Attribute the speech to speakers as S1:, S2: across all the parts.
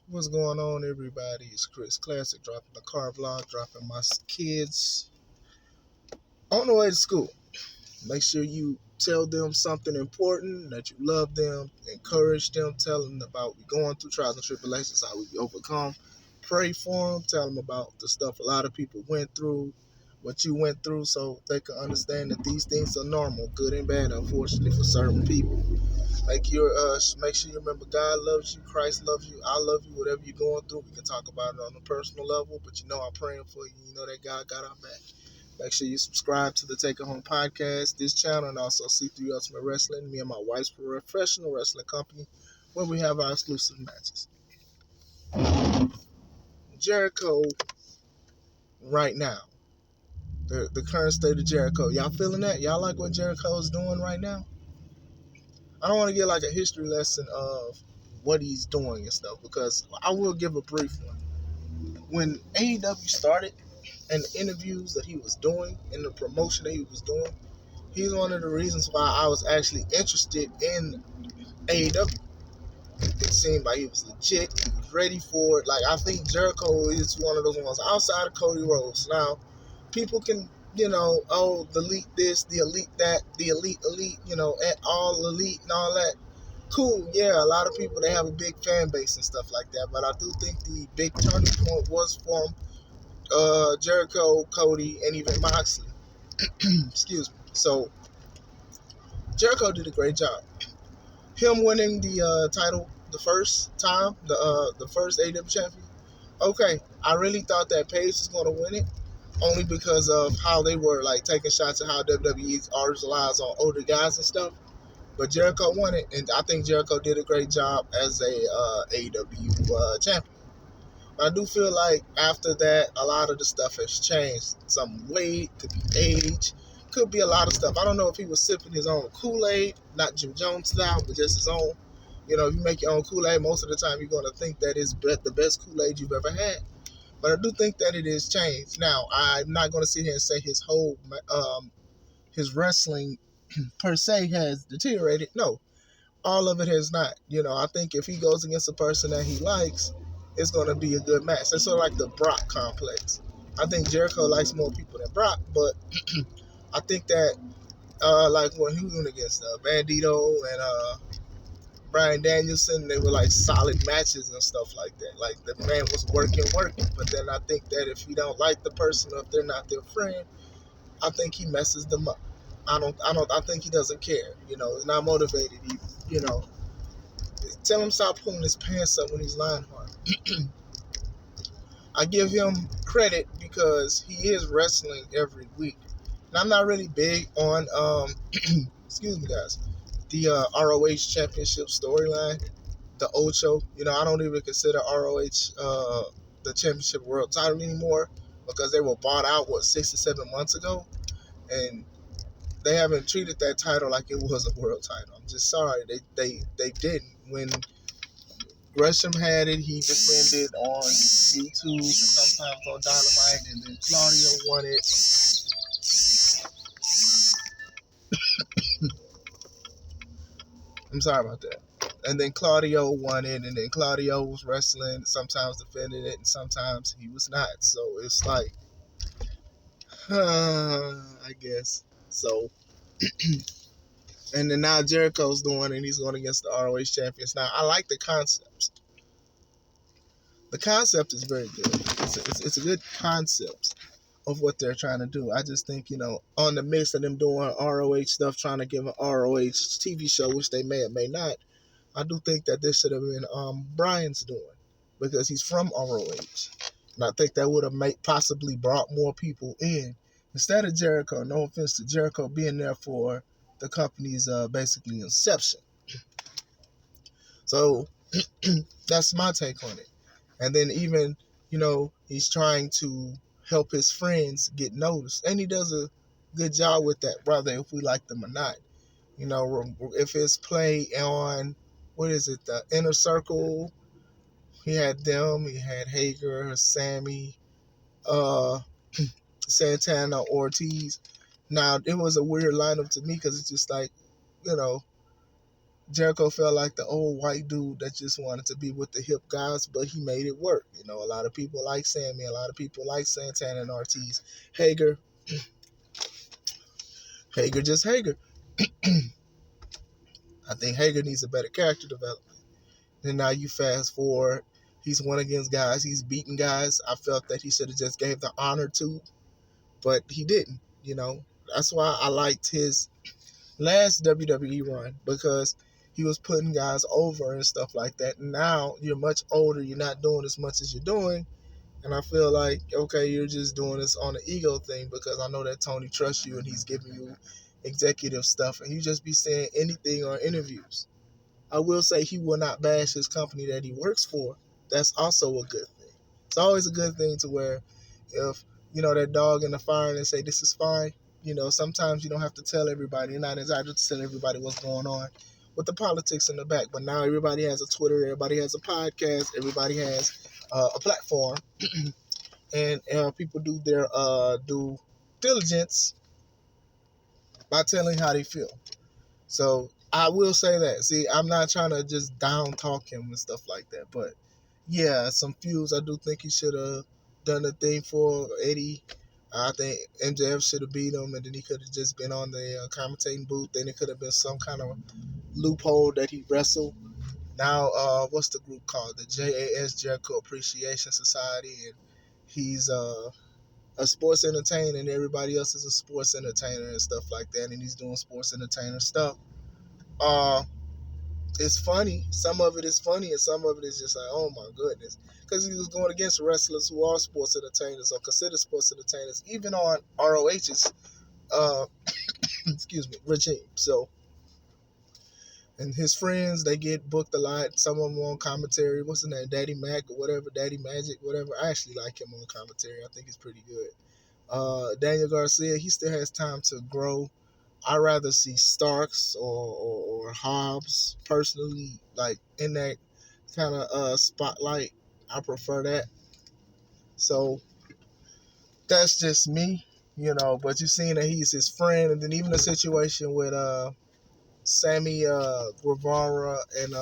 S1: What's going on, everybody? It's Chris Classic, dropping the car vlog, dropping my kids on the way to school. Make sure you tell them something important, that you love them, encourage them, tell them about we going through trials and tribulations, how we overcome. Pray for them, tell them about the stuff a lot of people went through, what you went through, so they can understand that these things are normal, good and bad, unfortunately, for certain people. Make sure you remember God loves you, Christ loves you, I love you, whatever you're going through. We can talk about it on a personal level, but I'm praying for you. You know that God got our back. Make sure you subscribe to the Take It Home podcast, this channel, and also C3 Ultimate Wrestling, me and my wife's professional wrestling company, where we have our exclusive matches. Jericho, right now, the current state of Jericho. Y'all feeling that? Y'all like what Jericho is doing right now? I don't want to get like a history lesson of what he's doing and stuff, because I will give a brief one. When AEW started and the interviews that he was doing and the promotion that he was doing, he's one of the reasons why I was actually interested in AEW. It seemed like he was legit, he was ready for it. Like, I think Jericho is one of those ones outside of Cody Rhodes. Now, people can, the elite this, the elite that, the elite, at all elite and all that. Cool, yeah, a lot of people, they have a big fan base and stuff like that, but I do think the big turning point was from Jericho, Cody, and even Moxley. Excuse me. So Jericho did a great job. Him winning the title the first time, the first AEW champion. Okay, I really thought that Paige was going to win it, only because of how they were like taking shots at how WWE always relies on older guys and stuff. But Jericho won it, and I think Jericho did a great job as a AEW champion. I do feel like after that, a lot of the stuff has changed. Some weight, could be age, could be a lot of stuff. I don't know if he was sipping his own Kool-Aid, not Jim Jones style, but just his own. If you make your own Kool-Aid, most of the time you're going to think that it's the best Kool-Aid you've ever had. But I do think that it is changed. Now, I'm not going to sit here and say his wrestling per se has deteriorated. No, all of it has not. I think if he goes against a person that he likes, it's going to be a good match. It's sort of like the Brock complex. I think Jericho likes more people than Brock, but I think that like when he went against Bandito and Bryan Danielson, they were like solid matches and stuff like that. Like the man was working. But then I think that if you don't like the person or if they're not their friend, I think he messes them up. I think he doesn't care. He's not motivated either. Tell him stop pulling his pants up when he's lying hard. I give him credit because he is wrestling every week. And I'm not really big on, excuse me, guys, the ROH Championship storyline, the Ocho. I don't even consider ROH the Championship World title anymore because they were bought out, 6 or 7 months ago. And they haven't treated that title like it was a world title. I'm just sorry. They didn't. When Gresham had it, he defended on YouTube and sometimes on Dynamite, and then Claudio won it. I'm sorry about that. And then Claudio won it, and then Claudio was wrestling, sometimes defended it, and sometimes he was not. So it's like, I guess. So, and then now Jericho's doing it, and he's going against the ROH champions. Now, I like the concepts. The concept is very good. It's a good concept of what they're trying to do. I just think, on the midst of them doing ROH stuff, trying to give an ROH TV show, which they may or may not, I do think that this should have been Brian's doing, because he's from ROH. And I think that would have possibly brought more people in. Instead of Jericho, no offense to Jericho, being there for the company's basically inception. So that's my take on it. And then even, he's trying to help his friends get noticed. And he does a good job with that, whether if we like them or not. If it's play on, the Inner Circle, he had them, he had Hager, Sammy, Santana, Ortiz. Now, it was a weird lineup to me because it's just like, Jericho felt like the old white dude that just wanted to be with the hip guys, but he made it work. You know, a lot of people like Sammy, a lot of people like Santana and Ortiz. Hager, Hager just Hager. I think Hager needs a better character development. And now you fast forward, he's won against guys, he's beaten guys. I felt that he should have just gave the honor to, but he didn't. You know, that's why I liked his last WWE run, because he was putting guys over and stuff like that. Now you're much older, you're not doing as much as you're doing, and I feel like, okay, you're just doing this on an ego thing, because I know that Tony trusts you and he's giving you executive stuff, and you just be saying anything on interviews. I will say he will not bash his company that he works for. That's also a good thing. It's always a good thing to where if, you know, that dog in the fire and say this is fine, you know, sometimes you don't have to tell everybody. You're not entitled to tell everybody what's going on with the politics in the back. But now everybody has a Twitter, everybody has a podcast, everybody has a platform, and people do their due diligence by telling how they feel. So I will say that. See, I'm not trying to just down talk him and stuff like that, but yeah, some feuds I do think he should have done the thing for Eddie. I think MJF should have beat him, and then he could have just been on the commentating booth. Then it could have been some kind of loophole that he wrestled. Now, what's the group called? The JAS, Jericho Appreciation Society, and he's a sports entertainer, and everybody else is a sports entertainer and stuff like that, and he's doing sports entertainer stuff. Uh, it's funny. Some of it is funny, and some of it is just like, oh my goodness. Because he was going against wrestlers who are sports entertainers or considered sports entertainers, even on ROH's, uh, excuse me, regime. So, and his friends, they get booked a lot. Some of them on commentary. What's his name? Daddy Mac or whatever. Daddy Magic, whatever. I actually like him on commentary. I think he's pretty good. Daniel Garcia, he still has time to grow. I'd rather see Starks or Hobbs personally, like in that kind of spotlight. I prefer that. So that's just me, you know. But you've seen that he's his friend, and then even the situation with Sammy Guevara and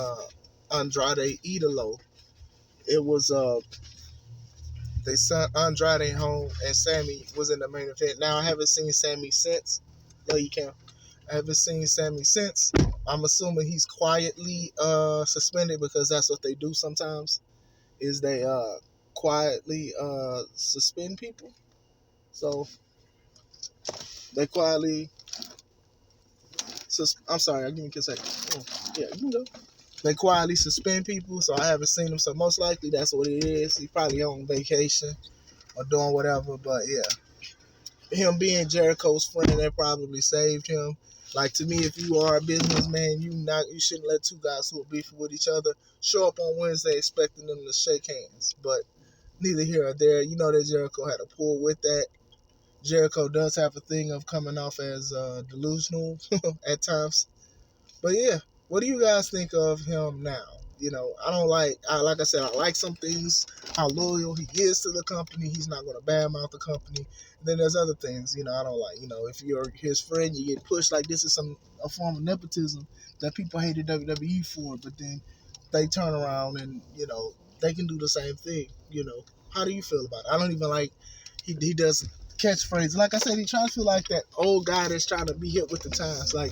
S1: Andrade Idolo, it was they sent Andrade home, and Sammy was in the main event. Now I haven't seen Sammy since. No, you can't. I haven't seen Sammy since. I'm assuming he's quietly suspended, because that's what they do sometimes, is they quietly suspend people. So they quietly I'm sorry, I'll give you a second. Yeah, you can go. They quietly suspend people, so I haven't seen him. So most likely that's what it is. He's probably on vacation or doing whatever. But yeah, him being Jericho's friend, that probably saved him. Like, to me, if you are a businessman, you shouldn't let two guys who are beefing with each other show up on Wednesday expecting them to shake hands. But neither here or there. You know that Jericho had a pull with that. Jericho does have a thing of coming off as delusional at times. But yeah, what do you guys think of him now? You know, like I said, I like some things, how loyal he is to the company. He's not going to badmouth the company. And then there's other things, you know, I don't like. You know, if you're his friend, you get pushed. Like, this is a form of nepotism that people hated WWE for, but then they turn around and, you know, they can do the same thing. You know, how do you feel about it? I don't even like, he does catchphrases. Like I said, he tries to feel like that old guy that's trying to be hip with the times. Like,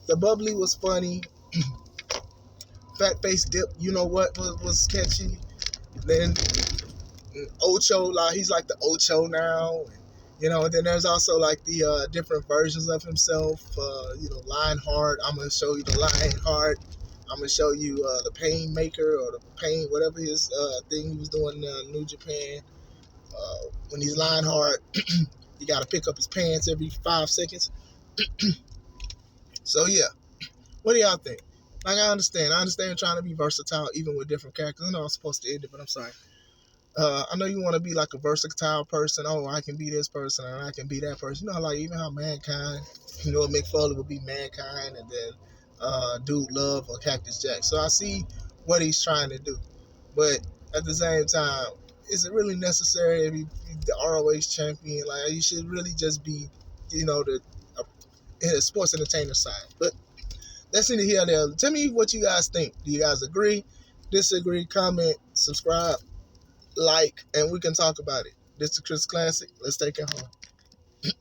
S1: the bubbly was funny. Fat face dip, you know what was catchy. Then Ocho, like, he's like the Ocho now. You know, and then there's also like the different versions of himself. You know, Lionheart. I'm gonna show you the Lionheart. I'm gonna show you the Pain Maker, or the Pain, whatever his thing he was doing in New Japan. When he's Lionheart, you gotta pick up his pants every 5 seconds. So yeah. What do y'all think? Like, I understand trying to be versatile even with different characters. I know I'm supposed to end it, but I'm sorry. I know you want to be like a versatile person. Oh, I can be this person and I can be that person. You know, like even how Mankind, you know, Mick Foley would be Mankind, and then Dude Love or Cactus Jack. So I see what he's trying to do. But at the same time, is it really necessary if he's the ROH champion? Like, you should really just be, you know, the sports entertainer side. But That's in the here there. Tell me what you guys think. Do you guys agree, disagree? Comment, subscribe, like, and we can talk about it. This is Chris Classic. Let's take it home.